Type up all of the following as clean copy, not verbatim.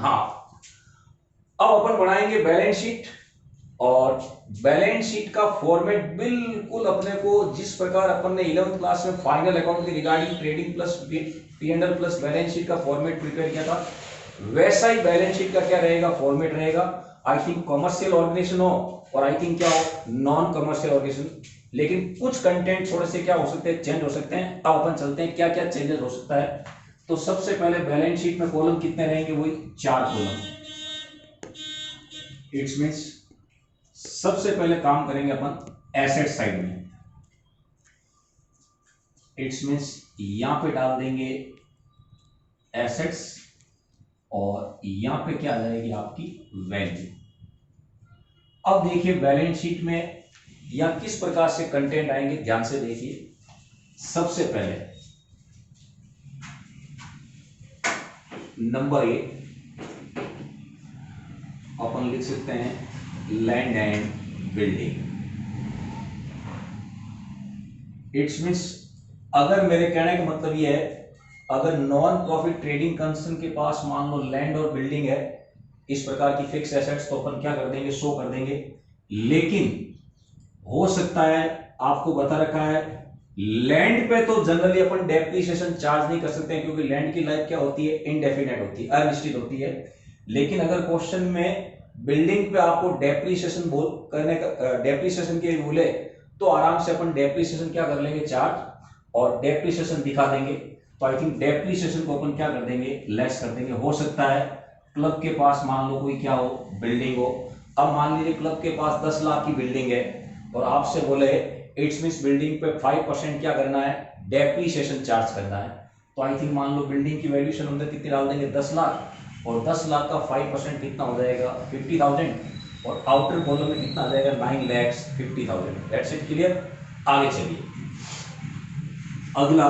हाँ, अब अपन बनाएंगे बैलेंस शीट। और बैलेंस शीट का फॉर्मेट बिल्कुल अपने को जिस प्रकार अपन ने 11th क्लास में फाइनल अकाउंट के regarding trading plus P&L plus balance sheet का फॉर्मेट प्रिपेयर किया था, वैसा ही बैलेंस शीट का क्या रहेगा, फॉर्मेट रहेगा। आई थिंक कॉमर्शियल ऑर्गेनाइजेशन हो और आई थिंक क्या हो, नॉन कमर्शियल ऑर्गेनाइजेशन। लेकिन कुछ कंटेंट थोड़े से क्या हो सकते हैं, चेंज हो सकते हैं। अब अपन चलते हैं क्या क्या चेंजेस हो सकता है। तो सबसे पहले बैलेंस शीट में कॉलम कितने रहेंगे, वही 4 कॉलम। इट्स मीन्स सबसे पहले काम करेंगे अपन एसेट साइड में। इट्स मीन्स यहां पे डाल देंगे एसेट्स और यहां पे क्या आ जाएगी आपकी वैल्यू। अब देखिए बैलेंस शीट में या किस प्रकार से कंटेंट आएंगे, ध्यान से देखिए। सबसे पहले नंबर 1 अपन लिख सकते हैं land and building. It's means अगर मेरे कहने का मतलब यह है, अगर नॉन प्रॉफिट ट्रेडिंग कंसर्न के पास मान लो लैंड और बिल्डिंग है, इस प्रकार की फिक्स एसेट्स, तो अपन क्या कर देंगे, शो कर देंगे। लेकिन हो सकता है, आपको बता रखा है, लैंड पे तो जनरली अपन डेप्रिसिएशन चार्ज नहीं कर सकते हैं, क्योंकि लैंड की लाइफ क्या होती है, इनडेफिनेट होती है, अनिश्चित होती है। लेकिन अगर क्वेश्चन में बिल्डिंग पे आपको डेप्रिसिएशन बोल करने का, डेप्रिसिएशन के रूल है, तो आराम से अपन डेप्रिसिएशन क्या कर लेंगे, चार्ज और डेप्रिसिएशन दिखा देंगे। तो आई थिंक डेप्रिसिएशन को अपन क्या कर देंगे, लेस कर देंगे। हो सकता है क्लब के पास मान लो कोई क्या हो, बिल्डिंग हो। अब मान लीजिए क्लब के पास 10 लाख की बिल्डिंग है और आपसे बोले इट्स मीन्स बिल्डिंग पे 5% क्या करना है, डेप्रिसिएशन चार्ज करना है। तो आई थिंक मान लो बिल्डिंग की वैल्यूएशन अंदर कितनी डाल देंगे, 10 लाख, और 10 लाख का 5% कितना हो जाएगा, 50,000, और आउटर कॉलम में कितना आ जाएगा, 9,50,000। That's it, clear. आगे चलिए, अगला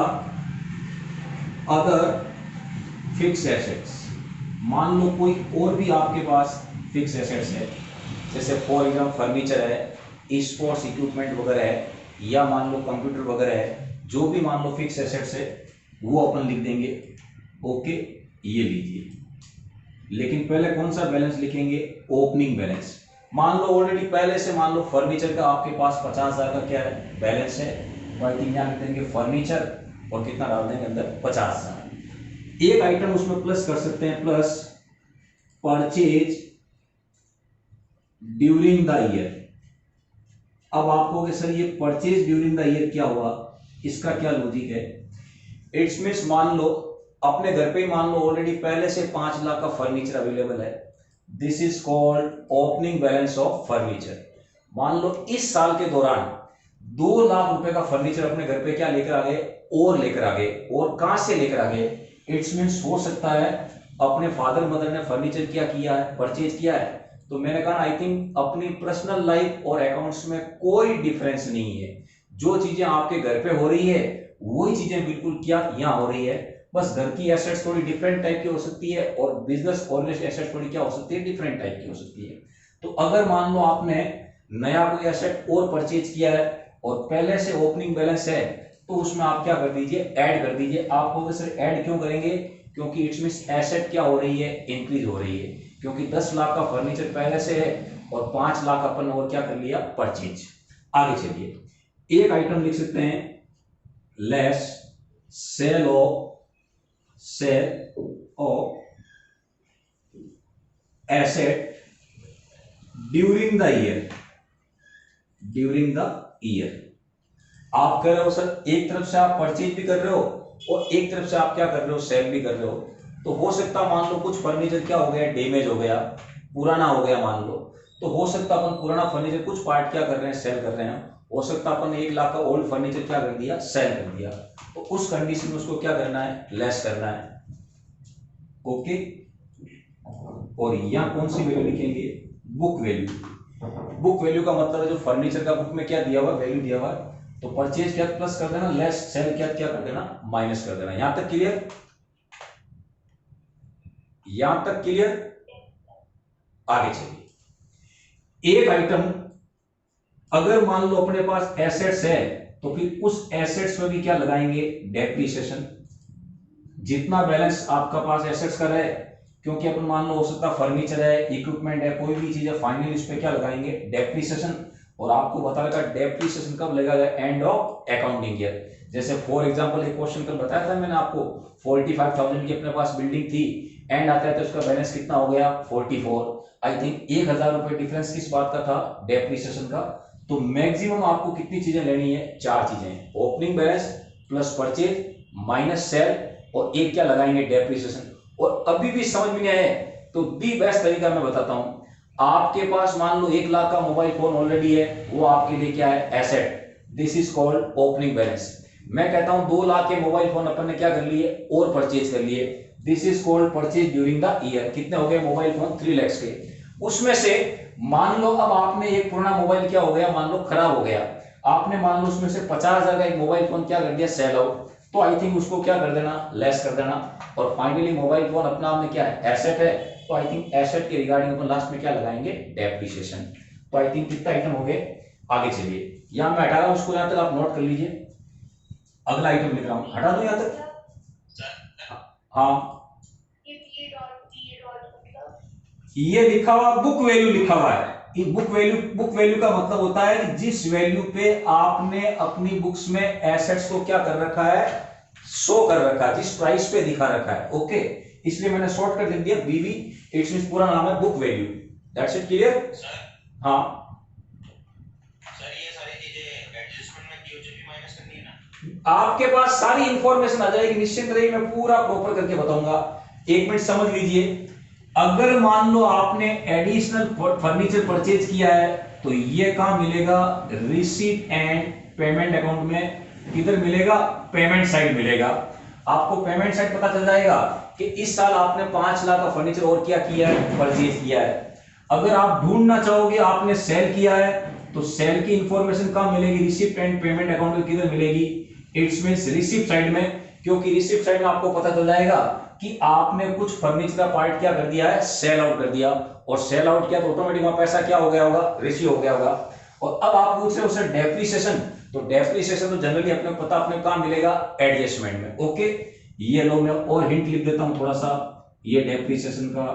अदर फिक्स एसेट्स। मान लो कोई और भी आपके पास फिक्स एसेट्स है, जैसे फॉर एग्जाम्पल फर्नीचर है, स्पोर्ट्स इक्विपमेंट वगैरह है, या मान लो कंप्यूटर वगैरह है, जो भी मान लो फिक्स एसेट्स है वो अपन लिख देंगे। ओके, ये लीजिए। लेकिन पहले कौन सा बैलेंस लिखेंगे, ओपनिंग बैलेंस। मान लो ऑलरेडी पहले से मान लो फर्नीचर का आपके पास 50,000 का क्या है, बैलेंस है, तो आई थिंक यहाँ लिख देंगे फर्नीचर और कितना डाल देंगे अंदर, 50,000। एक आइटम उसमें प्लस कर सकते हैं, plus purchase during the year. अब आप कहोगे सर ये परचेज ड्यूरिंग द ईयर क्या हुआ, इसका क्या लॉजिक है। इट्स मीन्स मान लो अपने घर पे ही मान लो ऑलरेडी पहले से 5 लाख का फर्नीचर अवेलेबल है, this is called opening balance of furniture. मान लो इस साल के दौरान 2 लाख रुपए का फर्नीचर अपने घर पे क्या लेकर आ गए, और लेकर आ गए, और कहां से लेकर आ गए। इट्स मीन्स हो सकता है अपने फादर मदर ने फर्नीचर क्या किया है, परचेज किया है। तो मैंने कहा आई थिंक अपनी पर्सनल लाइफ और अकाउंट्स में कोई डिफरेंस नहीं है, जो चीजें आपके घर पे हो रही है वही चीजें बिल्कुल क्या यहाँ हो रही है। बस घर की एसेट्स थोड़ी डिफरेंट टाइप की हो सकती है और बिजनेस ऑर्गेनाइजेशन एसेट थोड़ी क्या हो सकती है, डिफरेंट टाइप की हो सकती है। तो अगर मान लो आपने नया कोई एसेट और परचेज किया है और पहले से ओपनिंग बैलेंस है, तो उसमें आप क्या कर दीजिए, ऐड कर दीजिए। आप कहोगे सर ऐड क्यों करेंगे, क्योंकि इट्स मींस एसेट क्या हो रही है, इंक्रीज हो रही है, क्योंकि 10 लाख का फर्नीचर पहले से है और 5 लाख अपन और क्या कर लिया, परचेज। आगे चलिए, एक आइटम लिख सकते हैं less sale of asset during the year. आप कह रहे हो सर एक तरफ से आप परचेज भी कर रहे हो और एक तरफ से आप क्या कर रहे हो, सेल भी कर रहे हो। तो हो सकता मान लो कुछ फर्नीचर क्या हो गया, डैमेज हो गया, पुराना हो गया मान लो, तो हो सकता अपन पुराना फर्नीचर कुछ पार्ट क्या कर रहे हैं, सेल कर रहे हैं। हो सकता अपन 1 लाख का ओल्ड फर्नीचर क्या कर दिया, सेल कर दिया। तो उस कंडीशन में उसको क्या करना है, लेस करना है। ओके, और यहां कौन सी वैल्यू लिखेंगे, बुक वैल्यू। बुक वैल्यू का मतलब है जो फर्नीचर का बुक में क्या दिया हुआ, वैल्यू दिया हुआ, तो परचेज क्या प्लस कर देना, लेस सेल क्या कर देना, माइनस कर देना। यहां तक क्लियर, यहां तक क्लियर। आगे चलिए, एक आइटम अगर मान लो अपने पास एसेट्स है, तो फिर उस एसेट्स में भी क्या लगाएंगे, डेप्रिसिएशन। जितना बैलेंस आपका पास एसेट्स का रहे क्योंकि अपन मान लो हो सकता है फर्नीचर है, इक्विपमेंट है, कोई भी चीज है, फाइनली इस पे क्या लगाएंगे, डेप्रिसिएशन। और आपको बता रखा डेप्रिसिएशन कब लगेगा, एंड ऑफ अकाउंटिंग ईयर। जैसे फॉर एग्जांपल एक क्वेश्चन कल बताया था मैंने आपको, 45,000 की अपने पास बिल्डिंग थी, एंड आता है तो उसका बैलेंस कितना हो गया, 44। आई थिंक 1,000 रुपए डिफरेंस किस बात का था, डेप्रिसिएशन का। तो मैक्सिमम आपको कितनी चीजें लेनी है, 4 चीजें, opening balance plus purchase minus cell, और एक क्या लगाएंगे, डेप्रिसिएशन। और अभी भी समझ में नहीं आए तो दी बेस्ट तरीका मैं बताता हूं। आपके पास मान लो 1 लाख का मोबाइल फोन ऑलरेडी है, वो आपके लिए क्या है, asset, this is called opening balance. मैं कहता हूं 2 लाख के मोबाइल फोन अपन ने क्या कर लिए, और परचेज कर लिए, this is called purchase during the year. कितने हो गए मोबाइल फोन, 3 लाख के। उसमें से मान लो अब आपने एक पुराना मोबाइल क्या हो गया, मान लो खराब हो गया, आपने मान लो उसमें से 50,000 का एक मोबाइल फोन क्या कर दिया, सेल आउट। तो आई थिंक उसको क्या कर देना, लेस कर देना। और फाइनली मोबाइल फोन अपना आपने क्या है, एसेट है। तो आई थिंक एसेट के रिगार्डिंग अपन लास्ट में क्या लगाएंगे, डेप्रिसिएशन। तो आई थिंक कितना आइटम हो गए, आगे चलिए। यहां मैं हटा रहा हूं उसको, यहां तक आप नोट कर लीजिए। अगला आइटम लिख रहा हूं, हटा दो यहां तक। हाँ, ये लिखा हुआ बुक वैल्यू लिखा हुआ है। ये बुक वैल्यू का मतलब होता है कि जिस वैल्यू पे आपने अपनी बुक्स में एसेट्स को क्या कर रखा है, शो कर रखा है, जिस प्राइस पे दिखा रखा है। ओके, इसलिए मैंने शॉर्टकट लिख दिया बीवी, इट्स मींस पूरा नाम है book value. That's it, clear. हाँ सर, ये सारी चीजें एडजस्टमेंट में क्यूएचपी माइनस करनी है ना। आपके पास सारी इंफॉर्मेशन आ जाएगी, निश्चिंत रहिए, मैं पूरा प्रॉपर करके बताऊंगा। 1 मिनट समझ लीजिए। अगर मान लो आपने एडिशनल फर्नीचर परचेज किया है तो ये कहां मिलेगा, रिसीट एंड पेमेंट अकाउंट में। किधर मिलेगा, पेमेंट साइड मिलेगा। आपको पेमेंट साइड पता चल जाएगा कि इस साल आपने 5 लाख का फर्नीचर और क्या किया है, परचेज किया है। अगर आप ढूंढना चाहोगे आपने सेल किया है तो सेल की इंफॉर्मेशन कहां मिलेगी, रिसिप्ट एंड पेमेंट अकाउंट में किधर मिलेगी, इट्स मींस रिसिप्ट साइड में। क्योंकि रिसिप्ट साइड में आपको पता चल जाएगा कि आपने कुछ फर्नीचर का पार्ट क्या कर दिया है, सेल आउट कर दिया। और सेल आउट किया तो ऑटोमेटिक वहां पैसा क्या हो गया होगा, रिसीव हो गया होगा। और अब आप पूछ रहे हो सर डेप्रिसिएशन, तो डेप्रिसिएशन तो जनरली अपने पता अपने कहां मिलेगा, एडजस्टमेंट में। ओके, ये लो मैं और हिंट लिख देता हूं थोड़ा सा। ये डेप्रिसिएशन का,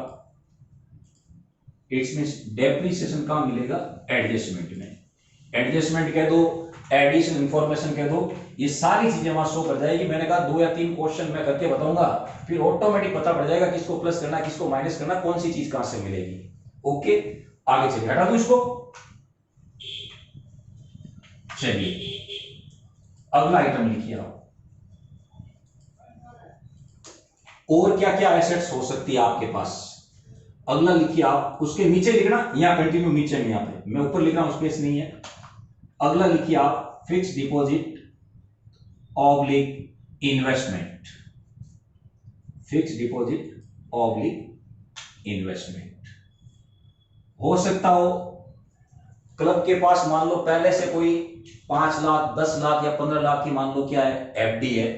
इट्स मींस डेप्रिसिएशन कहां मिलेगा, एडजस्टमेंट में। एडजस्टमेंट कह दो, एडिशनल इंफॉर्मेशन कह दो, ये सारी चीजें वहां शो कर जाएगी। मैंने कहा 2 या 3 क्वेश्चन मैं करके बताऊंगा, फिर ऑटोमेटिक पता पड़ जाएगा किसको प्लस करना, किसको माइनस करना, कौन सी चीज कहां से मिलेगी। ओके, आगे चलिए, हटा दो इसको। चलिए अगला आइटम लिखिए आप। और क्या क्या एसेट्स हो सकती है आपके पास, अगला लिखिए आप। उसके नीचे लिखना, यहां कंटिन्यू नीचे में, यहां पे मैं ऊपर लिख रहा हूं, स्पेस नहीं है। अगला लिखिए आप, fix deposit oblique investment. Fix deposit oblique investment हो सकता हो क्लब के पास मान लो पहले से कोई 5 लाख 10 लाख या 15 लाख की मान लो क्या है, एफडी है,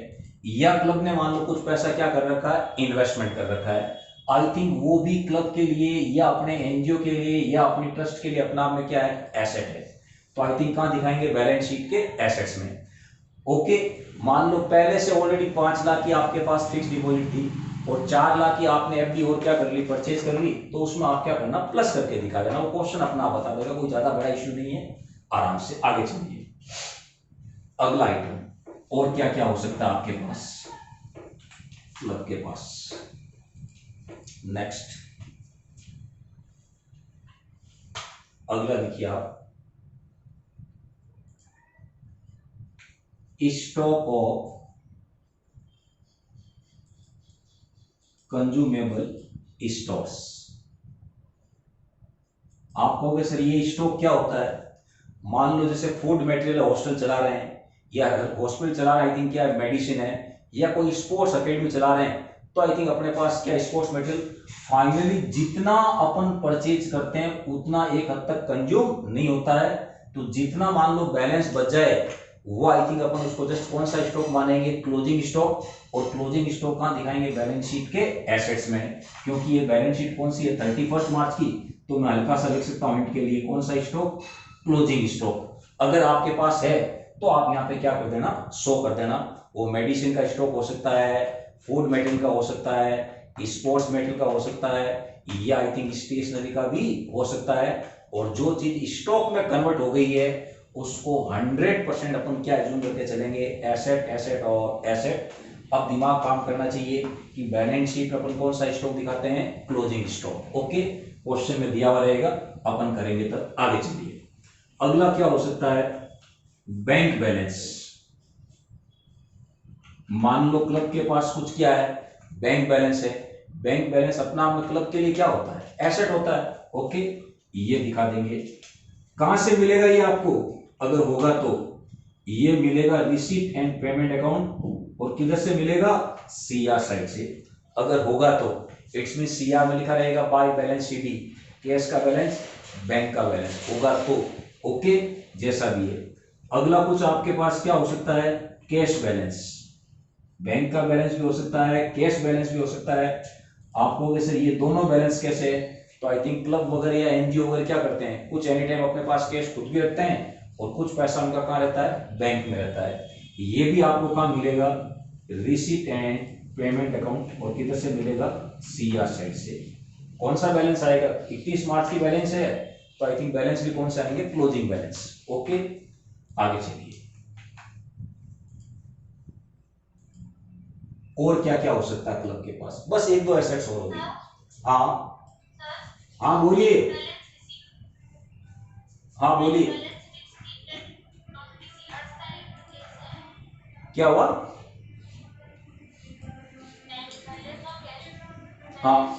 या क्लब ने मान लो कुछ पैसा क्या कर रखा है, इन्वेस्टमेंट कर रखा है। आई थिंक वो भी क्लब के लिए या अपने एनजीओ के लिए या अपनी ट्रस्ट के लिए अपना में क्या है, एसेट है। तो आई थिंक कहां दिखाएंगे, बैलेंस शीट के एसेट्स में। ओके, मान लो पहले से ऑलरेडी 5 लाख की आपके पास फिक्स डिपॉजिट थी और 4 लाख की आपने एफडी और क्या कर ली, परचेज कर ली, तो उसमें आप क्या करना, प्लस करके दिखा देना। वो क्वेश्चन अपना आप बता देगा, कोई ज्यादा बड़ा इश्यू नहीं है, आराम से आगे चलिए। अगला आइटम, और क्या क्या हो सकता है आपके पास, क्लब के पास। नेक्स्ट अगला लिखिए आप, स्टॉक ऑफ कंज्यूमेबल स्टॉक्स। आप कहोगे सर ये स्टॉक क्या होता है, मान लो जैसे फूड मटेरियल हॉस्टल चला रहे हैं, या हॉस्पिटल चला रहे हैं, आई थिंक क्या मेडिसिन है, या कोई स्पोर्ट्स अकेडमी चला रहे हैं, तो आई थिंक अपने पास क्या स्पोर्ट्स मटेरियल, फाइनली जितना अपन परचेज करते हैं उतना एक हद तक कंज्यूम नहीं होता है। तो जितना मान लो बैलेंस बच जाए वो आई थिंक अपन उसको जस्ट कौन सा स्टॉक मानेंगे, क्लोजिंग स्टॉक। और क्लोजिंग स्टॉक कहां दिखाएंगे, बैलेंस शीट के एसेट्स में। क्योंकि ये बैलेंस शीट कौन सी है, 31 मार्च की, तो मैं हल्का सा लिख सकता हूं हिंट के लिए, कौन सा स्टॉक, क्लोजिंग स्टॉक। अगर आपके पास है तो आप यहां पे क्या कर देना, शो कर देना। वो मेडिसिन का स्टॉक हो सकता है, फूड मटेरियल का हो सकता है, स्पोर्ट्स मेटल का हो सकता है, या आई थिंक स्टेशनरी का भी हो सकता है। और जो चीज स्टॉक में कन्वर्ट हो गई है उसको 100% अपन क्या एज्यूम करके चलेंगे, एसेट, एसेट और एसेट। अब दिमाग काम करना चाहिए कि बैलेंस शीट में अपन कौन सा स्टॉक दिखाते हैं, क्लोजिंग स्टॉक। ओके, क्वेश्चन में दिया हुआ रहेगा, अपन करेंगे। तब आगे चलिए, अगला क्या हो सकता है, बैंक बैलेंस। मान लो क्लब के पास कुछ क्या है, बैंक बैलेंस है। बैंक बैलेंस अपना में क्लब के लिए क्या होता है, एसेट होता है। ओके, ये दिखा देंगे। कहां से मिलेगा ये आपको, अगर होगा तो ये मिलेगा रिसीट एंड पेमेंट अकाउंट, और किधर से मिलेगा, सीआर साइड से। अगर होगा तो इट्स मीन सीआर में लिखा रहेगा बाय बैलेंस शीट, कैश का बैलेंस, बैंक का बैलेंस होगा तो। ओके, जैसा भी है। अगला कुछ आपके पास क्या हो सकता है, कैश बैलेंस। बैंक का बैलेंस भी हो सकता है, कैश बैलेंस भी हो सकता है। आप कहोगे सर ये दोनों बैलेंस कैसे है, तो आई थिंक क्लब वगैरह या एनजीओ वगैरह क्या करते हैं, कुछ एनी टाइम अपने पास कैश खुद भी रखते हैं और कुछ पैसा उनका कहाँ रहता है, बैंक में रहता है। ये भी आपको कहाँ मिलेगा, रिसीट एंड पेमेंट अकाउंट, और किधर से मिलेगा, सीआर साइड से। कौन सा बैलेंस आएगा, 31 मार्च की बैलेंस है, तो आई थिंक बैलेंस भी कौन से आएंगे, क्लोजिंग बैलेंस। ओके, आगे चलिए। और क्या क्या हो सकता है क्लब के पास, बस एक दो एसेट्स और होंगे। हाँ हाँ बोलिए, हाँ बोलिए, क्या हुआ, हाँ।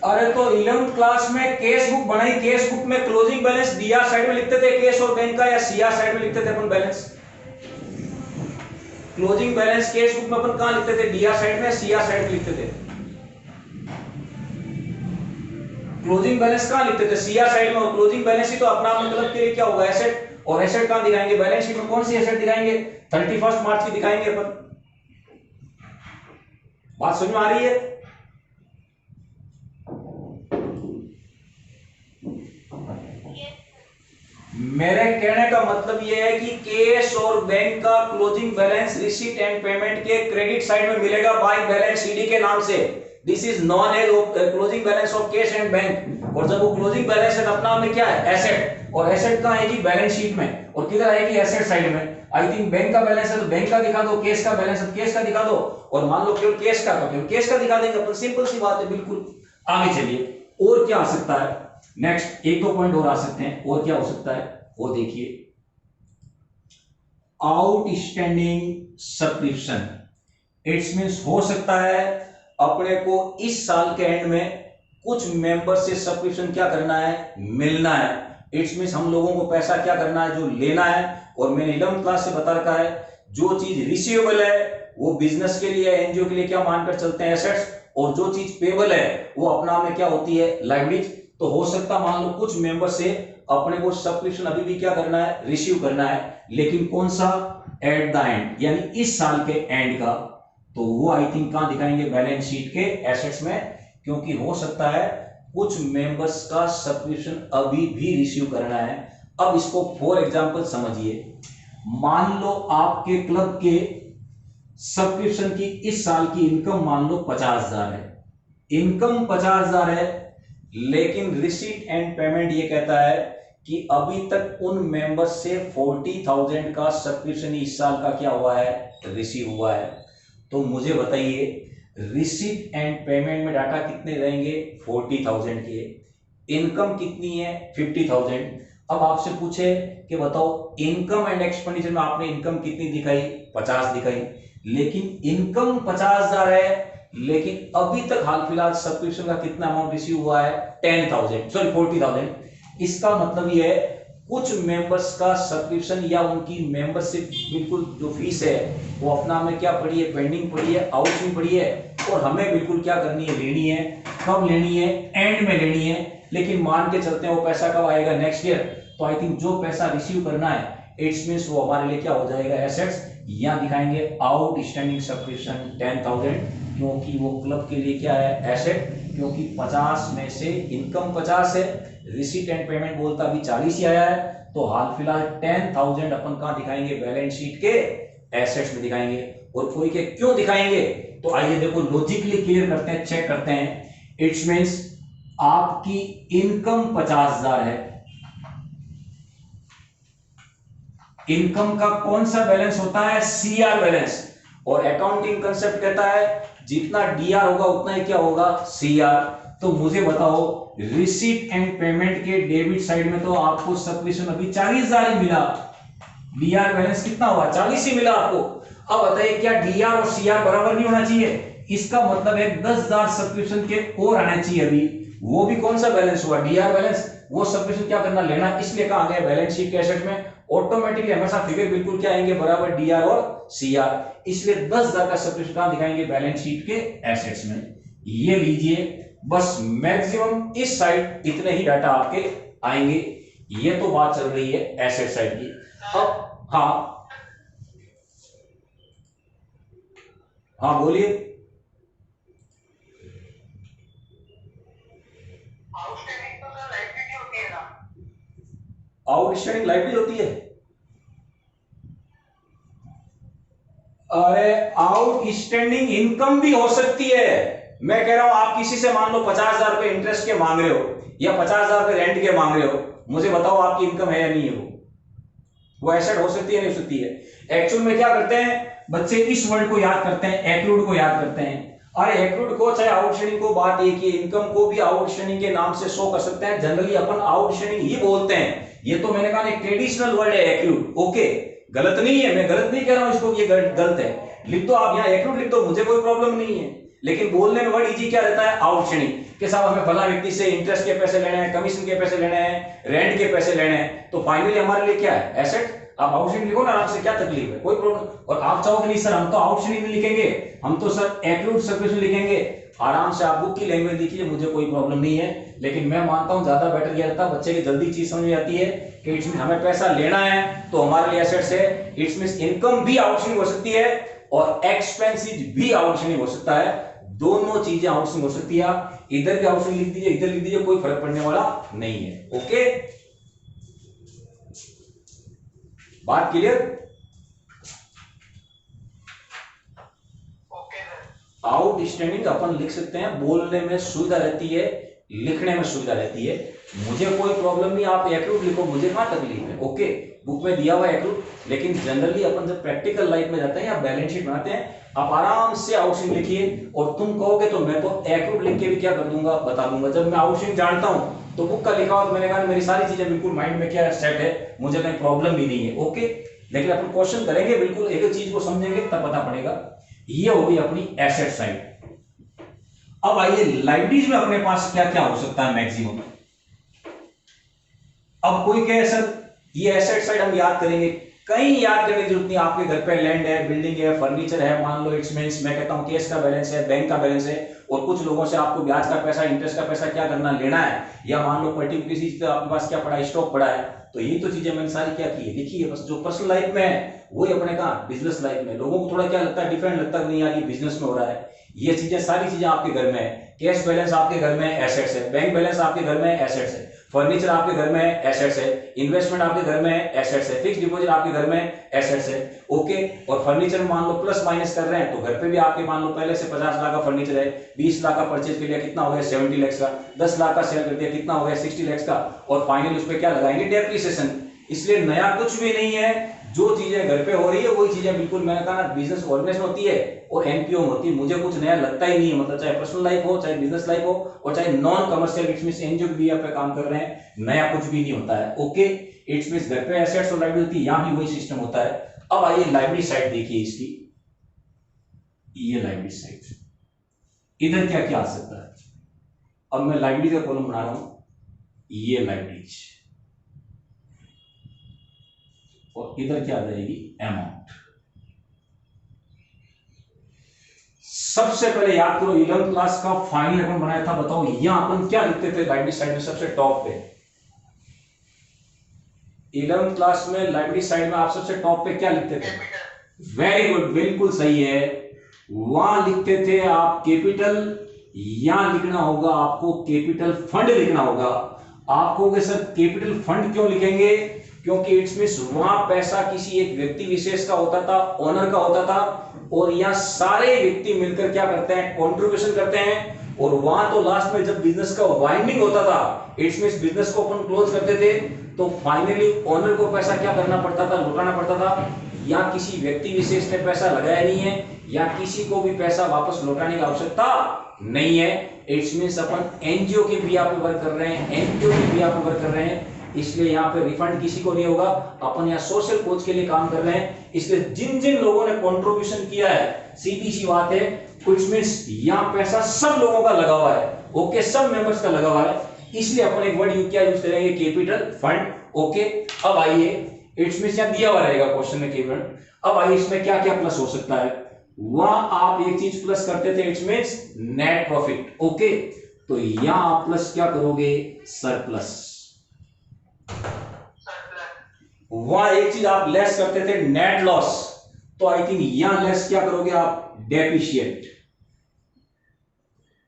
अरे तो 11th क्लास में केस बुक बनाई, केस बुक में क्लोजिंग बैलेंस डीआर साइड में लिखते थे केस और बैंक का, या सीआर साइड में लिखते थे अपन balance. Closing balance cash book में अपन कहां लिखते थे, डीआर साइड में, सीआर साइड में लिखते थे। क्लोजिंग बैलेंस कहां लिखते थे, सीआर साइड में। और क्लोजिंग बैलेंस ही तो अपना मतलब के लिए क्या होगा, एसेट। और एसेट कहां दिखाएंगे, बैलेंस शीट में कौन सी एसेट दिखाएंगे, 31 मार्च की दिखाएंगे अपन। बात समझ में आ रही है, मेरे कहने का मतलब यह है कि कैश और बैंक का closing balance receipt and payment के क्रेडिट साइड में मिलेगा बाय बैलेंस शीट के नाम से। This is known as closing balance of cash and bank. और जब वो क्लोजिंग बैलेंस है अपना में क्या है, एसेट। और एसेट कहां आएगी, बैलेंस शीट में, और किधर आएगी, एसेट साइड में। आई थिंक बैंक का बैलेंस है तो बैंक का दिखा दो, कैश का बैलेंस है तो कैश का दिखा दो, और मान लो केवल कैश का तो केवल कैश का दिखा देंगे अपन। सिंपल सी बात है, बिल्कुल। आगे चलिए, और क्या आ सकता है, नेक्स्ट एक दो पॉइंट और आ सकते हैं। और क्या हो सकता है वो देखिए, आउटस्टैंडिंग सब्सक्रिप्शन। इट्स मींस हो सकता है अपने को इस साल के एंड में कुछ मेंबर से सब्सक्रिप्शन क्या करना है, मिलना है। इट्स मींस हम लोगों को पैसा क्या करना है, जो लेना है। और मैंने 11th क्लास से बता रखा है, जो चीज रिसीवेबल है वो बिजनेस के लिए, एनजीओ के लिए क्या मानकर चलते हैं, एसेट्स। और जो चीज पेबल है वो अपना में क्या होती है, लाइबिलिटीज। तो हो सकता मान लो कुछ मेंबर से अपने को सब्सक्रिप्शन अभी भी क्या करना है, रिसीव करना है, लेकिन कौन सा, एट द एंड, यानी इस साल के एंड का। तो वो आई थिंक कहां दिखाएंगे, बैलेंस शीट के एसेट्स में। क्योंकि हो सकता है कुछ मेंबर्स का सब्सक्रिप्शन अभी भी रिसीव करना है। अब इसको फॉर एग्जांपल समझिए, मान लो आपके क्लब के सब्सक्रिप्शन की इस साल की इनकम मान लो 50,000 है, इनकम 50,000 है, लेकिन रिसीट एंड पेमेंट ये कहता है कि अभी तक उन मेंबर्स से 40,000 का सब्सक्रिप्शन इस साल का क्या हुआ है, रिसीव हुआ है। तो मुझे बताइए रिसीट एंड पेमेंट में डाटा कितने रहेंगे, 40,000 के, इनकम कितनी है, 50,000। अब आपसे पूछे कि बताओ इनकम एंड एक्सपेंडिचर में आपने इनकम कितनी दिखाई, 50 दिखाई, लेकिन इनकम 50,000 है, लेकिन अभी तक हाल फिलहाल सब्सक्रिप्शन का कितना अमाउंट रिसीव हुआ है, 10,000, सॉरी 40,000। इसका मतलब ये है कुछ मेंबर्स का सब्सक्रिप्शन या उनकी मेंबरशिप बिल्कुल जो फीस है वो अपना में क्या पड़ी है, पेंडिंग पड़ी है, आउटस्टैंडिंग पड़ी है, और हमें बिल्कुल क्या करनी है, लेनी है। कब लेनी है, एंड में लेनी है। लेकिन मान के चलते हैं वो पैसा कब आएगा, नेक्स्ट ईयर। तो आई थिंक जो पैसा रिसीव करना है इट्स मींस वो हमारे लिए क्या हो जाएगा, एसेट्स। यहां दिखाएंगे आउटस्टैंडिंग सब्सक्रिप्शन 10,000, क्योंकि वो क्लब के लिए क्या है, एसेट। क्योंकि 50 में से इनकम 50 है, रिसीट एंड पेमेंट बोलता अभी 40 ही आया है, तो हाल फिलहाल 10,000 अपन कहां दिखाएंगे, बैलेंस शीट के एसेट्स में दिखाएंगे। और कोई के क्यों दिखाएंगे, तो आइए देखो लॉजिकली क्लियर करते हैं, चेक करते हैं। इट्स मीन्स आपकी इनकम 50,000 है, इनकम का कौन सा बैलेंस होता है? CR balance. और अकाउंटिंग कंसेप्ट कहता है जितना डीआर होगा उतना ही क्या होगा? सीआर। तो मुझे बताओ रिसीट एंड पेमेंट के डेबिट साइड में तो आपको सब्सक्रिप्शन अभी 40,000 ही मिला, डीआर बैलेंस कितना हुआ? 40 ही मिला आपको। अब बताइए क्या डीआर और सीआर बराबर नहीं होना चाहिए? इसका मतलब है 10,000 सब्सक्रिप्शन के और आना चाहिए अभी। वो भी कौन सा बैलेंस हुआ? D R balance. वो सब्सक्रिप्शन क्या करना? लेना। इसलिए कहा गया बैलेंस शीट के एसेट में ऑटोमेटिकली हमेशा फिगर बिल्कुल क्या आएंगे? बराबर डीआर और सीआर। इसलिए 10,000 का सब्सक्रिप्शन कहां दिखाएंगे? बैलेंस शीट के एसेट्स में। ये लीजिए, बस मैक्सिमम इस साइड इतने ही डाटा आपके आएंगे। ये तो बात चल रही है एसेट साइड की। अब हाँ हाँ बोलिए। आउटस्टैंडिंग तो सर लाइबिलिटी होती है ना? आउटस्टैंडिंग लाइबिलिटी होती है? अरे आउटस्टैंडिंग इनकम भी हो सकती है। मैं कह रहा हूं आप किसी से मान लो 50,000 रुपए इंटरेस्ट के मांग रहे हो या 50,000 रुपए रेंट के मांग रहे हो, मुझे बताओ आपकी इनकम है या नहीं है? वो एसेट हो सकती है नहीं हो सकती है? एक्चुअल में क्या करते हैं बच्चे? इस वर्ड को याद करते हैं, एक्लूड को याद करते हैं। अरे एक्लूड को चाहे आउटस्टैंडिंग को, बात एक ही, इनकम को भी आउटस्टैंडिंग के नाम से शो कर सकते हैं। जनरली अपन आउटस्टैंडिंग ही बोलते हैं। ये तो मैंने कहा एक ट्रेडिशनल वर्ड है एक्लूड। ओके, गलत नहीं है, मैं गलत नहीं कह रहा हूं इसको, ये गलत है। लिख दो आप यहाँ एक्लूड लिख दो, मुझे कोई प्रॉब्लम नहीं है। लेकिन बोलने में वर्ड इजी क्या रहता है? आउटस्टैंडिंग। के साथ हमें फला व्यक्ति से इंटरेस्ट के पैसे लेने हैं, कमीशन के पैसे लेने हैं, रेंट के पैसे लेने हैं, तो फाइनली हमारे लिए क्या है? एसेट। आप आउटस्टैंडिंग लिखो ना आराम से, क्या तकलीफ है? कोई प्रॉब्लम। और आप चाहोगे नहीं सर हम तो आउटस्टैंडिंग नहीं लिखेंगे, हम तो सर एक्लूड सब्सक्रिप्शन लिखेंगे, आराम से आप बुक की लैंग्वेज लिखिए, मुझे कोई प्रॉब्लम नहीं है। लेकिन मैं मानता हूं ज्यादा बेटर यह रहता है, बच्चे की जल्दी चीज समझ में आती है कि इट्स मीन हमें पैसा लेना है तो हमारे लिए एसेट्स है। इट्स मीन इनकम भी आउटस्टैंडिंग हो सकती है और एक्सपेंसेस भी आउटस्टैंडिंग हो सकता है। दोनों चीजें आउटस्टैंडिंग हो सकती है। आप इधर भी आउटस्टैंडिंग लिख दीजिए, इधर लिख दीजिए, कोई फर्क पड़ने वाला नहीं है। ओके, बात क्लियर? आउटस्टैंडिंग अपन लिख सकते हैं, बोलने में सुविधा रहती है, लिखने में सुविधा रहती है, मुझे कोई प्रॉब्लम नहीं। आप एक्लूड लिखो, मुझे कहां तकलीफ है। ओके, बुक में दिया हुआ एक्लूड। लेकिन जनरली अपन जब प्रैक्टिकल लाइफ में जाते हैं या बैलेंस शीट बनाते हैं, आप आराम से आउटस्टैंडिंग लिखिए। और तुम कहोगे तो मैं तो एक्लूड लिख के भी क्या कर दूंगा? बता दूंगा। जब मैं आउटस्टैंडिंग जानता हूं तो बुक का लिखा हुआ, तो मैंने कहा मेरी सारी चीजें बिल्कुल माइंड में क्या सेट है, मुझे कोई प्रॉब्लम भी नहीं है। ओके, लेकिन अपन क्वेश्चन करेंगे, बिल्कुल एक एक चीज को समझेंगे तब पता पड़ेगा। ये होगी अपनी एसेट साइड। अब आइए लाइबिलिटीज में अपने पास क्या क्या हो सकता है मैक्सिमम। अब कोई कहे सर ये एसेट साइड हम याद करेंगे, कहीं याद करने की जरूरत नहीं। आपके घर पे लैंड है, बिल्डिंग है, फर्नीचर है, मान लो इट्स मींस मैं कहता हूं कैश का बैलेंस है, बैंक का बैलेंस है, और कुछ लोगों से आपको ब्याज का पैसा, इंटरेस्ट का पैसा क्या करना, लेना है, या मान लो पर्टिकुलर किसी चीज का आपके पास क्या पड़ा है, स्टॉक पड़ा है। तो ये तो चीजें मैंने सारी क्या की है, लिखी है। बस जो पर्सनल लाइफ में है वही अपने कहा बिजनेस लाइफ में। लोगों को थोड़ा क्या लगता है, डिफरेंट लगता है, नहीं यार ये बिजनेस में हो रहा है। ये चीजें सारी चीजें आपके घर में है। कैश बैलेंस आपके घर में एसेट्स है, बैंक बैलेंस आपके घर में एसेट्स है, फर्नीचर आपके घर में एसेट्स है, इन्वेस्टमेंट आपके घर में एसेट्स है, फिक्स डिपॉजिट आपके घर में एसेट्स है। ओके, और फर्नीचर मान लो प्लस माइनस कर रहे हैं तो घर पे भी आपके मान लो पहले से 50 लाख का फर्नीचर है, 20 लाख का परचेज कर लिया, कितना हो गया 70 लाख का, 10 लाख का सेल कर दिया, कितना हो गया 60 लाख का, और फाइनली उस पर क्या लगाएंगे, डेप्रिसिएशन। इसलिए नया कुछ भी नहीं है, जो चीजें घर पे हो रही है वही चीजें बिल्कुल मैंने कहा ना बिजनेस ऑर्गेनाइजेशन होती है और एनपीओ में होती है। मुझे कुछ नया लगता ही नहीं है, मतलब चाहे पर्सनल लाइफ हो, चाहे बिजनेस लाइफ हो, और चाहे non commercial it's means NGO भी आप पे काम कर रहे हैं, नया कुछ भी नहीं होता है। ओके, इट्स मींस घर पे एसेट्स और लायबिलिटी, यहां भी वही सिस्टम होता है। अब आइए लायबिलिटी साइड देखिए इसकी, ये लायबिलिटी साइड, इधर क्या क्या आ सकता है। अब मैं लायबिलिटी का कॉलम बना रहा हूं, ये लायबिलिटी, और इधर क्या आ जाएगी, अमाउंट। सबसे पहले याद करो 11th क्लास का फाइनल अपन बनाया था, बताओ यहां अपन क्या लिखते थे लायबिलिटी साइड में सबसे टॉप पे। 11th क्लास में लायबिलिटी साइड में आप सबसे टॉप पे क्या लिखते थे? वेरी गुड, बिल्कुल सही है। वहां लिखते थे आप कैपिटल, यहां लिखना होगा आपको कैपिटल फंड लिखना होगा। आप कहोगे सर कैपिटल फंड क्यों लिखेंगे? क्योंकि इट्स मींस वहां पैसा किसी एक व्यक्ति विशेष का होता था, ओनर का होता था, और यहाँ सारे व्यक्ति मिलकर क्या करते हैं, कंट्रीब्यूशन करते हैं। और वहां तो लास्ट में जब बिजनेस का वाइंडिंग होता था, इट्स मींस बिजनेस को अपन क्लोज करते थे, तो फाइनली ओनर को पैसा क्या करना पड़ता था, लौटाना पड़ता था। या किसी व्यक्ति विशेष ने पैसा लगाया नहीं है, या किसी को भी पैसा वापस लौटाने की आवश्यकता नहीं है। इट्स मींस अपन एनजीओ के बिया पे वर्क कर रहे हैं, एनजीओ के बिया पे वर्क कर रहे हैं, इसलिए यहाँ पे रिफंड किसी को नहीं होगा। अपन यहाँ सोशल कोच के लिए काम कर रहे हैं, इसलिए जिन जिन लोगों ने कंट्रीब्यूशन किया है, सीधी सी बात है, इट्स मींस यहाँ पैसा सब लोगों का लगा हुआ है। ओके, सब मेंबर्स का लगा हुआ है, इसलिए अपन एक वर्ड यूज करेंगे, कैपिटल फंड। ओके, अब आइए, इट्स मींस यहाँ दिया हुआ रहेगा क्वेश्चन में केवल। अब आइए, इसमें क्या क्या प्लस हो सकता है। वहां आप एक चीज प्लस करते थे, it's means net profit. Okay, तो यहां आप प्लस क्या करोगे, सरप्लस। वहां एक चीज आप लेस करते थे, नेट लॉस, तो आई थिंक यहां लेस क्या करोगे आप, डेप्रिशिएट।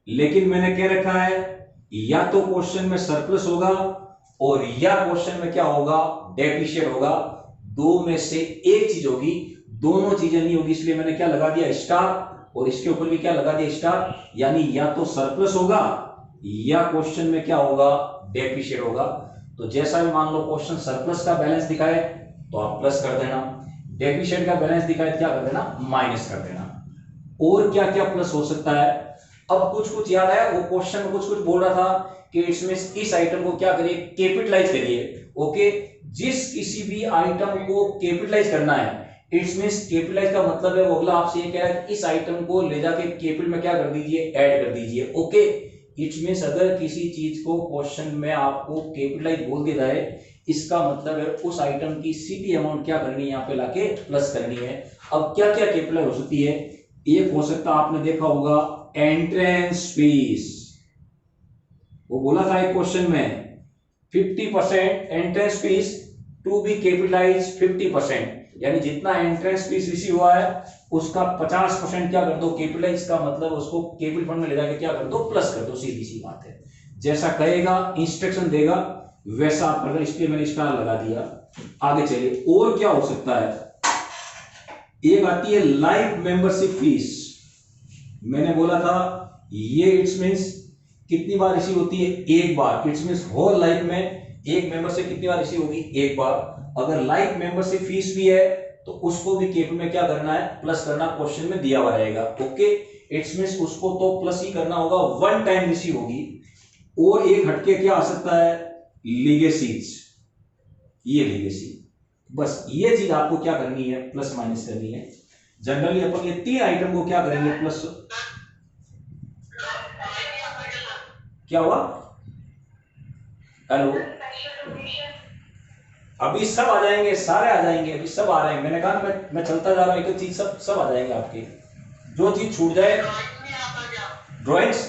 लेकिन मैंने क्या रखा है, या तो क्वेश्चन में सरप्लस होगा और या क्वेश्चन में क्या होगा, डेप्रिशिएट होगा। दो में से एक चीज होगी, दोनों चीजें नहीं होगी, इसलिए मैंने क्या लगा दिया, स्टार, और इसके ऊपर भी क्या लगा दिया, स्टार। यानी या तो सरप्लस होगा या क्वेश्चन में क्या होगा, डेप्रिशिएट होगा। तो जैसा भी मान लो क्वेश्चन सरप्लस का बैलेंस दिखाए तो आप प्लस कर देना, डेप्रिशिएट का बैलेंस दिखाए तो क्या कर देना, माइनस कर देना। और क्या क्या प्लस हो सकता है, अब कुछ कुछ याद है, वो क्वेश्चन में कुछ कुछ बोल रहा था कि इसमें इस आइटम को क्या करिए, कैपिटलाइज करिए। ओके, जिस किसी भी आइटम को कैपिटलाइज करना है, इट्स मींस कैपिटलाइज का मतलब है वो अगला आपसे ये कह रहा है कि इस आइटम को ले जाके कैपिटल में क्या कर दीजिए, ऐड कर दीजिए। ओके, इट्स मींस अगर किसी चीज को क्वेश्चन में आपको कैपिटलाइज बोल दिया जाए, इसका मतलब है उस आइटम की सीधी अमाउंट क्या करनी है, यहाँ पे लाके प्लस करनी है। अब क्या क्या कैपिटलाइज हो सकती है, एक हो सकता है आपने देखा होगा एंट्रेंस फीस, वो बोला था एक क्वेश्चन में 50% entrance fees to be capitalize 50%, यानी जितना एंट्रेंस फीस रिसीव हुआ है उसका 50% क्या कर दो, कैपिटलाइज का मतलब उसको कैपिटल फंड में ले जाके क्या कर दो, प्लस कर दो। सीधी सी बात है, जैसा कहेगा इंस्ट्रक्शन देगा वैसा आप कर, इसलिए मैंने स्टार लगा दिया। आगे चलिए, और क्या हो सकता है, एक आती है लाइफ मेंबरशिप फीस। मैंने बोला था ये इट्स मींस कितनी बार रिसीव होती है, एक बार। इट्स मींस होल लाइफ में एक मेंबरशिप कितनी बार रिसीव होगी, एक बार। अगर लाइफ मेंबरशिप फीस भी है तो उसको भी कैपिटल में क्या करना है, प्लस करना, क्वेश्चन में दिया हुआ रहेगा। ओके, इट्स मींस उसको तो प्लस ही करना होगा, वन टाइम रिसीव होगी। और एक हटके क्या आ सकता है, लीगेसीज, ये लीगेसी। बस ये चीज आपको क्या करनी है, प्लस माइनस करनी है। जनरली अपन ये तीन आइटम को क्या करेंगे, प्लस। क्या हुआ, हेलो, अभी सब आ जाएंगे, सारे आ जाएंगे, अभी सब आ रहे हैं। मैंने कहा मैं चलता जा रहा हूं, एक चीज सब आ जाएंगे आपके। जो चीज छूट जाए, ड्राइंग्स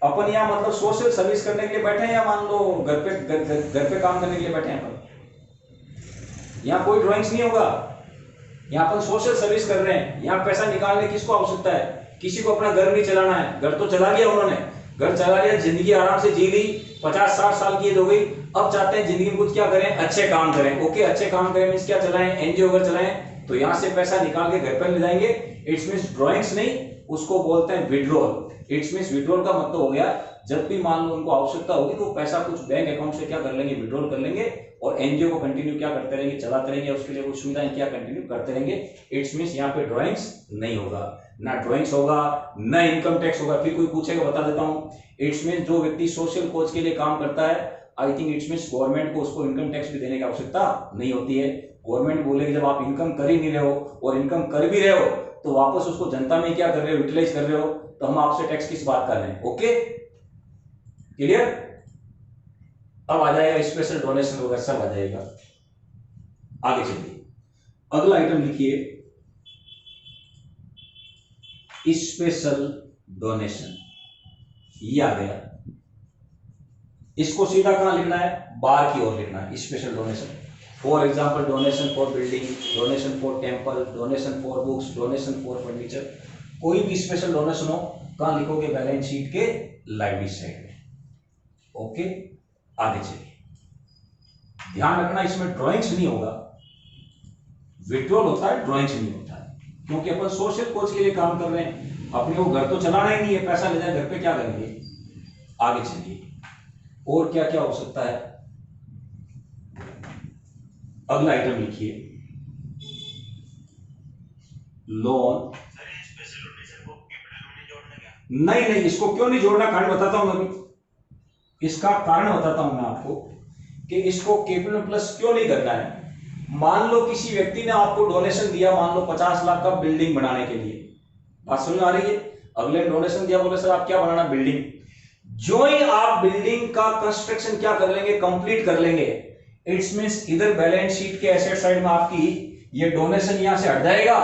अपन यहाँ मतलब सोशल सर्विस करने के लिए बैठे हैं, या मान लो घर पे काम करने के लिए बैठे हैं अपन। यहाँ कोई ड्राइंग्स नहीं होगा, यहाँ अपन सोशल सर्विस कर रहे हैं। यहाँ पैसा निकालने किसको आवश्यकता है, किसी को अपना घर नहीं चलाना है, घर तो चला लिया उन्होंने, घर चला लिया, जिंदगी आराम से जी ली, 50-60 साल की एज हो गई, अब चाहते हैं जिंदगी में कुछ क्या करें, अच्छे काम करें। ओके, अच्छे काम करें मींस क्या चलाएं, एनजीओ अगर चलाएं तो यहाँ से पैसा निकाल के घर पर ले जाएंगे। इट्स मींस ड्राइंग्स नहीं, उसको बोलते हैं विड्रॉल। इट्स मींस विड्रॉल का मतलब हो गया जब भी मान लो उनको आवश्यकता होगी तो पैसा कुछ बैंक अकाउंट से क्या कर लेंगे, विड्रॉल कर लेंगे, और एनजीओ को कंटिन्यू क्या करते रहेंगे, चलाते रहेंगे, उसके लिए कुछ सुविधाएं क्या कंटिन्यू करते रहेंगे। इट्स मींस यहाँ पे ड्राइंग्स नहीं होगा, ना ड्राइंग्स होगा, ना इनकम टैक्स होगा। फिर कोई पूछेगा, बता देता हूँ, इट्स मींस जो व्यक्ति सोशल कोच के लिए काम करता है, I think it's means government को उसको इनकम टैक्स भी देने की आवश्यकता नहीं होती है। गवर्नमेंट बोलेगी जब आप इनकम कर ही नहीं रहे हो, और इनकम कर भी रहे हो तो वापस उसको जनता में क्या कर रहे हो, यूटिलाइज कर रहे हो, तो हम आपसे टैक्स किस बात कर रहे हैं। Okay, clear. अब आ जाएगा स्पेशल डोनेशन वगैरह सब आ जाएगा। आगे चलिए, अगला आइटम लिखिए स्पेशल डोनेशन। ये आ गया, इसको सीधा कहां लिखना है, बार की ओर लिखना है, special donation. For example, donation for building, donation for temple, donation for books, donation for furniture. कोई भी स्पेशल डोनेशन हो, कहां लिखोगे, बैलेंस शीट के लाइबिलिटी साइड में। ओके, आगे चलिए, ध्यान रखना इसमें ड्राइंग्स नहीं होगा, विड्रॉल होता है, ड्राइंग्स नहीं होता है। क्योंकि अपन सोशल कोच के लिए काम कर रहे हैं, अपने को घर तो चलाना ही नहीं है, पैसा ले जाए घर पे क्या करेंगे। आगे चलिए, और क्या क्या हो सकता है। अगला आइटम लिखिए, लोन। नहीं नहीं, इसको क्यों नहीं जोड़ना, कारण बताता हूं मैं अभी। इसका कारण बताता हूं मैं आपको कि इसको कैपिटल प्लस क्यों नहीं करना है। मान लो किसी व्यक्ति ने आपको डोनेशन दिया, मान लो 50 लाख का बिल्डिंग बनाने के लिए, बात समझ में आ रही है। अगले डोनेशन दिया, बोले सर आप क्या बनाना, बिल्डिंग। जो ही आप बिल्डिंग का कंस्ट्रक्शन क्या कर लेंगे, कंप्लीट कर लेंगे, इट्स मींस इधर बैलेंस शीट के एसेट साइड में आपकी ये डोनेशन यहां से हट जाएगा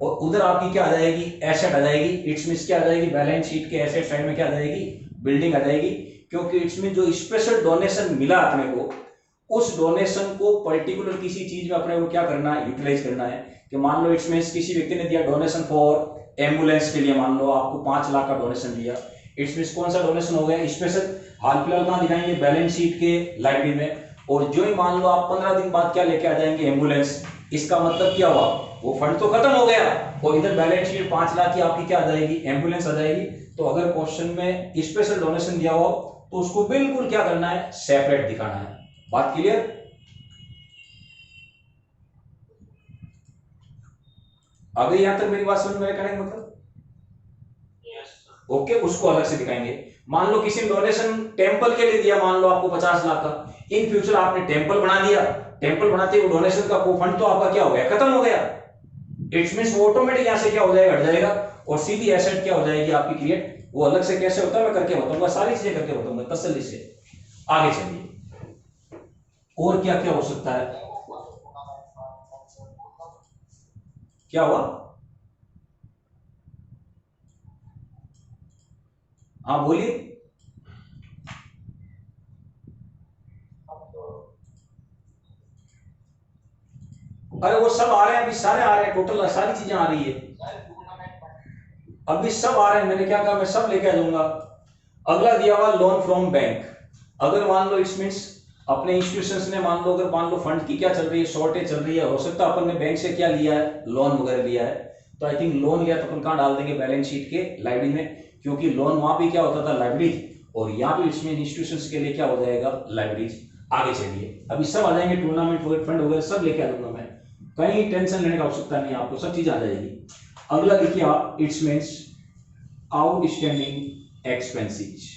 और उधर आपकी क्या आ जाएगी, एसेट आ जाएगी। इट्स मींस क्या आ जाएगी, बैलेंस शीट के एसेट साइड में क्या आ जाएगी, बिल्डिंग आ जाएगी। क्योंकि इट्स मींस जो स्पेशल डोनेशन मिला अपने को, उस डोनेशन को पर्टिकुलर किसी चीज में अपने को क्या करना है, यूटिलाइज करना है। कि मान लो इट्स मींस किसी व्यक्ति ने दिया डोनेशन फॉर एम्बुलेंस के लिए, मान लो आपको 5 लाख का डोनेशन दिया। इट्स मींस कौन सा डोनेशन हो गया, स्पेशल। हाल फिलहाल कहां दिखाएंगे, बैलेंस शीट के लाइब्रेरी में। और जो ही मान लो आप 15 दिन बाद क्या लेके आ जाएंगे, एम्बुलेंस। इसका मतलब क्या हुआ, वो फंड तो खत्म हो गया और इधर बैलेंस शीट 5 लाख की आपकी क्या आ जाएगी, एम्बुलेंस आ जाएगी। तो अगर क्वेश्चन में स्पेशल डोनेशन दिया हो तो उसको बिल्कुल क्या करना है, सेपरेट दिखाना है। बात क्लियर। अगर यहां तक मेरी बात समझ में कहने का मतलब, ओके, उसको अलग से दिखाएंगे। मान लो किसी ने डोनेशन टेंपल के लिए दिया, मान लो आपको 50 लाख का। इन फ्यूचर आपने टेंपल बना दिया, टेंपल बनाते हुए डोनेशन का वो फंड तो आपका क्या हो गया, खत्म हो गया। इट्स मींस वो ऑटोमेटिक यहां से क्या हो जाएगा, हट जाएगा और सीधी एसेट क्या हो जाएगी आपकी क्रिएट। वो अलग से कैसे होता है मैं करके बताऊंगा, सारी चीजें करके बताऊंगा तसल्ली से। आगे चलिए, और क्या क्या हो सकता है। क्या हुआ, हाँ बोलिए। अरे वो सब आ रहे हैं अभी, सारे आ रहे हैं, टोटल सारी चीजें आ रही है अभी, सब आ रहे हैं। मैंने क्या कहा, मैं सब लेके आ जाऊंगा। अगला दिया हुआ लोन फ्रॉम बैंक। अगर मान लो इट्स मींस अपने इंस्टीट्यूशंस ने मान लो, अगर मान लो फंड की क्या चल रही है, शॉर्टेज चल रही है, हो सकता है अपन ने बैंक से क्या लिया है, लोन वगैरह लिया है। तो आई थिंक लोन लिया तो अपन कहां डाल देंगे, बैलेंस शीट के लाइब्रेरी में। क्योंकि लोन वहां भी क्या होता था, लाइब्रेरी, और यहाँ भी इसमें इंस्टीट्यूशंस के लिए क्या हो जाएगा, लाइब्रेरी। आगे चलिए, अभी सब आ जाएंगे, टूर्नामेंट वगैरह फंड वगैरह सब लेके आ दूंगा मैं, कहीं टेंशन लेने की आवश्यकता नहीं है आपको, सब चीज आ जाएगी। अगला देखिए आप, इट्स मींस आउटस्टैंडिंग एक्सपेंसेस।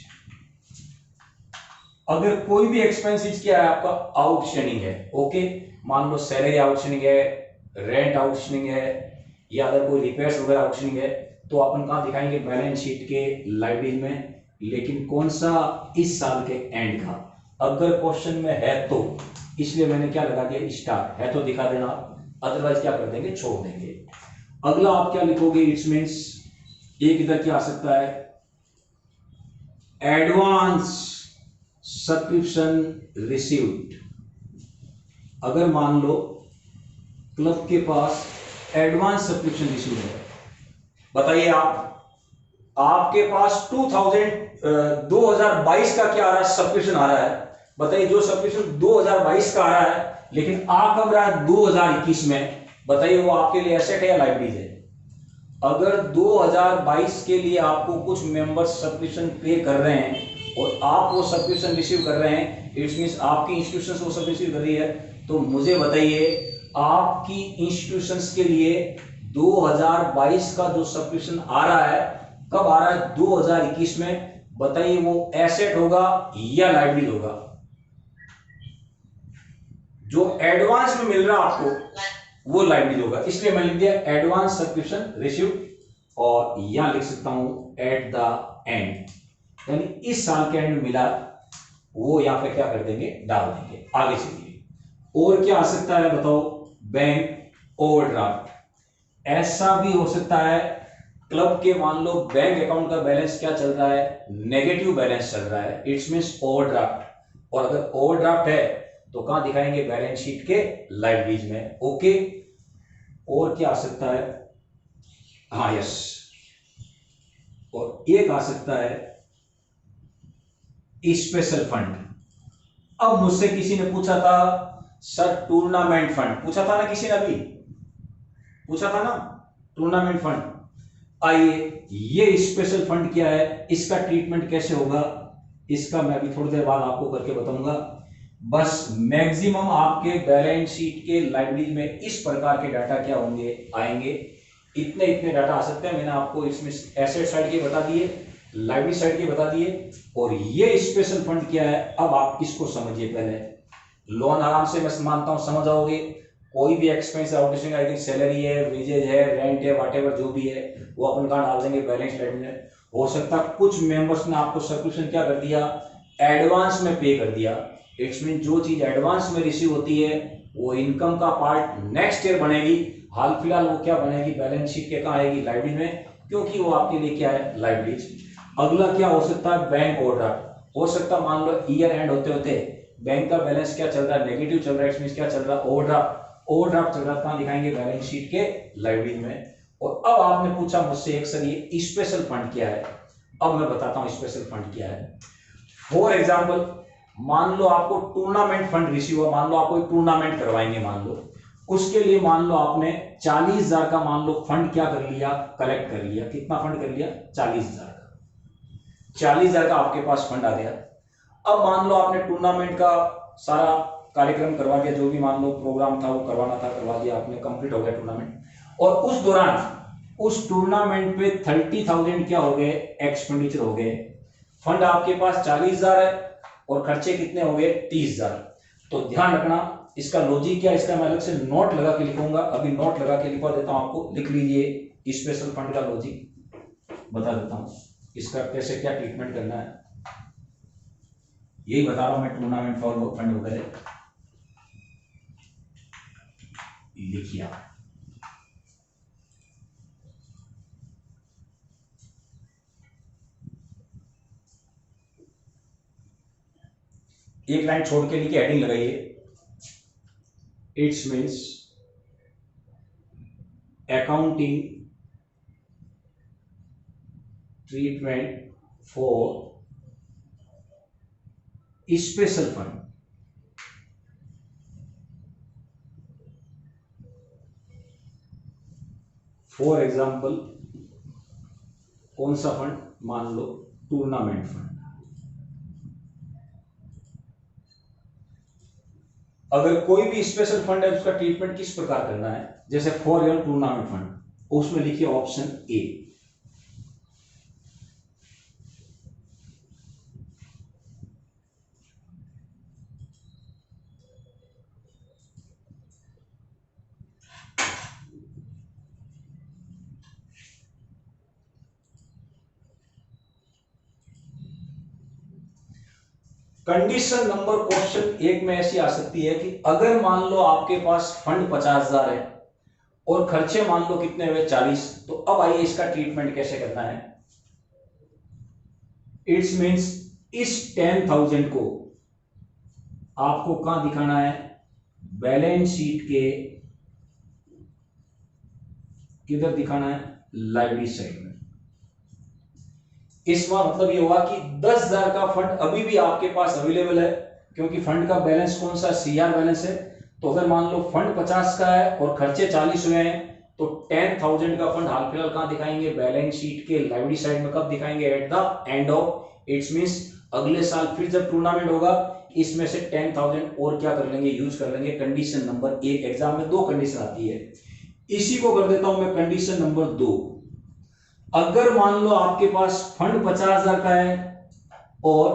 अगर कोई भी एक्सपेंसेस क्या है आपका, आउटस्टैंडिंग है, ओके। मान लो सैलरी आउटस्टैंडिंग है, रेंट आउटस्टैंडिंग है, या अगर कोई रिपेयर्स वगैरह आउटस्टैंडिंग है, तो अपन कहां दिखाएंगे, बैलेंस शीट के लाइब्रेरी में। लेकिन कौन सा, इस साल के एंड का। अगर क्वेश्चन में है तो, इसलिए मैंने क्या लगा दिया, स्टार है तो दिखा देना, अदरवाइज क्या कर देंगे, छोड़ देंगे। अगला आप क्या लिखोगे, इट्स मींस एक इधर क्या आ सकता है, एडवांस सब्सक्रिप्शन रिसीव्ड। अगर मान लो क्लब के पास एडवांस सब्सक्रिप्शन रिसीव्ड है, बताइए आप, आपके पास 2022 का क्या आ रहा है, सब्सक्रिप्शन आ रहा है। बताइए, जो सब्सक्रिप्शन 2022 का आ रहा है लेकिन आ कब रहा है, 2021 में। बताइए वो आपके लिए एसेट है या लाइबिलिटी है। अगर 2022 के लिए आपको कुछ मेंबर्स सब्सक्रिप्शन पे कर रहे हैं और आप वो सब्सक्रिप्शन रिसीव कर रहे हैं, इट्स मींस आपकी इंस्टीट्यूशन वो सब रिसीव कर रही है, तो मुझे बताइए आपकी इंस्टीट्यूशंस के लिए 2022 का जो सब्सक्रिप्शन आ रहा है, कब आ रहा है, 2021 में। बताइए वो एसेट होगा या लाइबिलिटी होगा। जो एडवांस में मिल रहा है आपको वो लाइबिलिटी होगा, इसलिए मैं लिख दिया एडवांस सब्सक्रिप्शन रिसीव, और यहां लिख सकता हूं एट द एंड, यानी इस साल के एंड में मिला वो यहां पे क्या कर देंगे, डाल देंगे। आगे चलिए, और क्या आ सकता है बताओ, बैंक ओवरड्राफ्ट। ऐसा भी हो सकता है क्लब के मान लो बैंक अकाउंट का बैलेंस क्या चल रहा है, नेगेटिव बैलेंस चल रहा है, इट्स मींस ओवरड्राफ्ट। और अगर ओवरड्राफ्ट है तो कहां दिखाएंगे, बैलेंस शीट के लाइबिलिटीज में, ओके। और क्या आ सकता है, हाँ यस, और एक आ सकता है स्पेशल फंड। अब मुझसे किसी ने पूछा था सर टूर्नामेंट फंड, पूछा था ना किसी ने, अभी पूछा था ना, टूर्नामेंट फंड। आइए, ये स्पेशल फंड क्या है, इसका ट्रीटमेंट कैसे होगा, इसका मैं भी थोड़ी देर बाद आपको करके बताऊंगा। बस मैक्सिमम आपके बैलेंस शीट के लाइब्रेरी में इस प्रकार के डाटा क्या होंगे, आएंगे। इतने इतने डाटा आ सकते हैं। मैंने आपको इसमें एसेट साइड के बता दिए, लाइब्रेरी साइड के बता दिए, और ये स्पेशल फंड क्या है अब आप इसको समझिए। पहले लोन आराम से मैं मानता हूं समझ आओगे। कोई भी expense outgoing I think salary है, वेजेज है, रेंट है, व्हाटएवर जो भी है वो अपन कहां डाल देंगे, बैलेंस शीट में। हो सकता है कुछ मेंबर्स ने आपको सब्सक्रिप्शन क्या कर दिया, एडवांस में पे कर दिया। इट्स मीन जो चीज एडवांस में रिसीव होती है वो इनकम का पार्ट नेक्स्ट ईयर बनेगी, हाल फिलहाल वो क्या बनेगी, बैलेंस शीट के कहां आएगी, लाइब्रेरी में, क्योंकि वो आपके लिए क्या है, लाइब्रेरी। अगला क्या हो सकता है, बैंक ओवरड्राफ्ट। हो सकता है मान लो ईयर एंड होते होते बैंक का बैलेंस क्या चल रहा है, नेगेटिव चल रहा है, इसमें क्या चल रहा है, ओवरड्राफ्ट। ओवरड्राफ्ट चल रहा है, कहां दिखाएंगे, बैलेंस शीट के लाइब्रेरी में। और अब आपने पूछा मुझसे एक सर ये स्पेशल फंड क्या है, अब मैं बताता हूं स्पेशल फंड क्या है। फॉर एग्जाम्पल मान लो आपको टूर्नामेंट फंड रिसीव हुआ, मान लो आप कोई टूर्नामेंट करवाएंगे, मान लो उसके लिए मान लो आपने 40,000 का मान लो फंड क्या कर लिया, कलेक्ट कर लिया। कितना फंड कर लिया, 40,000 का। 40,000 का आपके पास फंड आ गया। अब मान लो आपने टूर्नामेंट का सारा कार्यक्रम करवा दिया, जो भी मान लो प्रोग्राम था वो करवाना था करवा दिया आपने, कंप्लीट हो गया टूर्नामेंट। और उस दौरान उस टूर्नामेंट पे 30,000 क्या हो गए, एक्सपेंडिचर हो गए। फंड आपके पास 40,000 है और खर्चे कितने हो गए, 30,000। तो ध्यान रखना इसका लॉजिक क्या है, इसका मैं अलग से नोट लगा के लिखूंगा, अभी नोट लगा के लिखवा देता हूं आपको, लिख लीजिए। स्पेशल फंड का लॉजिक बता देता हूं, इसका कैसे क्या ट्रीटमेंट करना है, यही बता रहा हूं मैं। टूर्नामेंट फंड वगैरह लिखिए। एक लाइन छोड़ के लिखिए, हेडिंग लगाइए, it's means accounting treatment for special fund. For example कौन सा फंड, मान लो टूर्नामेंट फंड। अगर कोई भी स्पेशल फंड है उसका ट्रीटमेंट किस प्रकार करना है, जैसे फॉर योर टूर्नामेंट फंड, उसमें लिखिए option A. Condition number question एक में ऐसी आ सकती है कि अगर मान लो आपके पास फंड 50,000 है और खर्चे मान लो कितने हुए, 40, तो अब आइए इसका ट्रीटमेंट कैसे करना है। इट्स मीन्स इस 10,000 को आपको कहां दिखाना है, बैलेंस शीट के किधर दिखाना है, लाइब्रेरी साइड में। इसका मतलब ये हुआ कि 10,000 का फंड अभी भी आपके पास अवेलेबल है, क्योंकि फंड का बैलेंस कौन सा, सीआर बैलेंस है। तो अगर मान लो फंड 50 का है और खर्चे 40 हुए हैं, तो 10,000 का फंड हाल फिलहाल कहां दिखाएंगे, बैलेंस शीट के लाइब्रेरी साइड में। कब दिखाएंगे, at the end of, it's means अगले साल फिर जब टूर्नामेंट होगा इसमें से 10,000 और क्या कर लेंगे, यूज कर लेंगे। कंडीशन नंबर 1, एग्जाम में 2 कंडीशन आती है, इसी को कर देता हूं मैं कंडीशन नंबर 2। अगर मान लो आपके पास फंड 50,000 का है और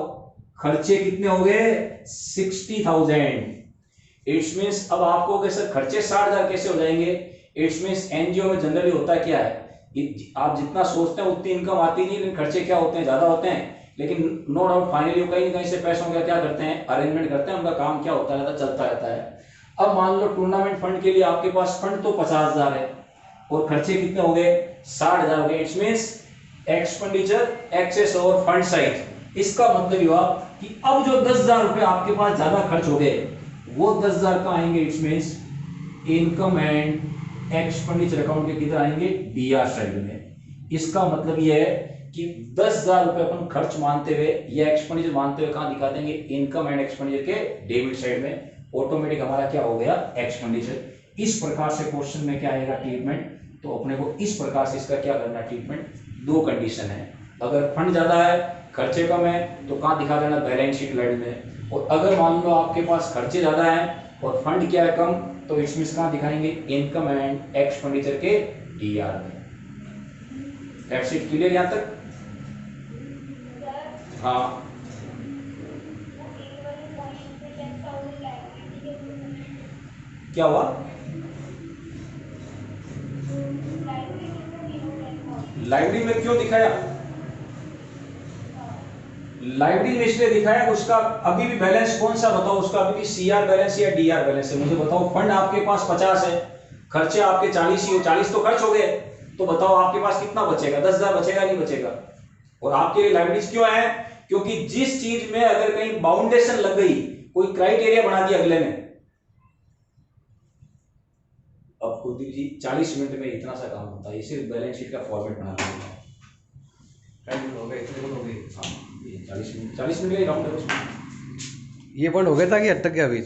खर्चे कितने हो गए, 60,000, इट्स मींस अब आपको कैसे खर्चे 60,000 कैसे हो जाएंगे। इट्स मींस एनजीओ में जनरली होता है क्या है, आप जितना सोचते हैं उतनी इनकम आती नहीं, लेकिन खर्चे क्या होते हैं, ज्यादा होते हैं। लेकिन नो डाउट फाइनली कहीं ना कहीं से पैसों का क्या करते हैं, अरेंजमेंट करते हैं, उनका काम क्या होता रहता है, चलता रहता है। अब मान लो टूर्नामेंट फंड के लिए आपके पास फंड तो 50,000 है और खर्चे कितने हो गए, 60,000 हो गए। It's means expenditure excess over fund size. इसका मतलब हुआ कि अब जो 10,000 रुपए आपके पास ज्यादा खर्च हो गए वो 10,000 का आएंगे, it's means income and expenditure account के किधर आएंगे, डीआर साइड में। इसका मतलब यह है कि 10,000 रुपए अपन खर्च मानते हुए या एक्सपेंडिचर मानते हुए कहां दिखा देंगे, इनकम एंड एक्सपेंडिचर के डेबिट साइड में। ऑटोमेटिक हमारा क्या हो गया, एक्सपेंडिचर। इस प्रकार से क्वेश्चन में क्या आएगा, ट्रीटमेंट। तो अपने को इस प्रकार से इसका क्या करना है ट्रीटमेंट। दो कंडीशन है, अगर फंड ज़्यादा है खर्चे कम है तो कहाँ दिखा देना, बैलेंस शीट लाइन में। और अगर मान लो आपके पास खर्चे ज़्यादा हैं और फंड क्या है कम, तो इसमें कहाँ दिखाएंगे, इनकम एंड एक्सपेंडिचर के डीआर में। दैट्स इट, क्लियर यहाँ तक। हाँ क्या हुआ, लाइब्रेरी में क्यों दिखाया, लाइब्रेरी में इसलिए दिखाया उसका अभी भी बैलेंस कौन सा बताओ, उसका अभी भी सीआर बैलेंस या डीआर बैलेंस है, मुझे बताओ। फंड आपके पास 50 है, खर्चे आपके 40 ही हो, 40 तो खर्च हो गए, तो बताओ आपके पास कितना बचेगा, 10,000 बचेगा नहीं बचेगा। और आपके लिए लाइब्रेरीज क्यों है, क्योंकि जिस चीज में अगर कहीं बाउंडेशन लग गई, कोई क्राइटेरिया बना दिया अगले ने, अब कुलदीप जी 40 मिनट में इतना सा काम होता है, सिर्फ बैलेंस शीट का फॉर्मेट बना लेना हो गया, इतने हो गए। हाँ 40 मिनट का ही राउंड है उसमें। ये पॉइंट हो गया था कि अटक गया बीच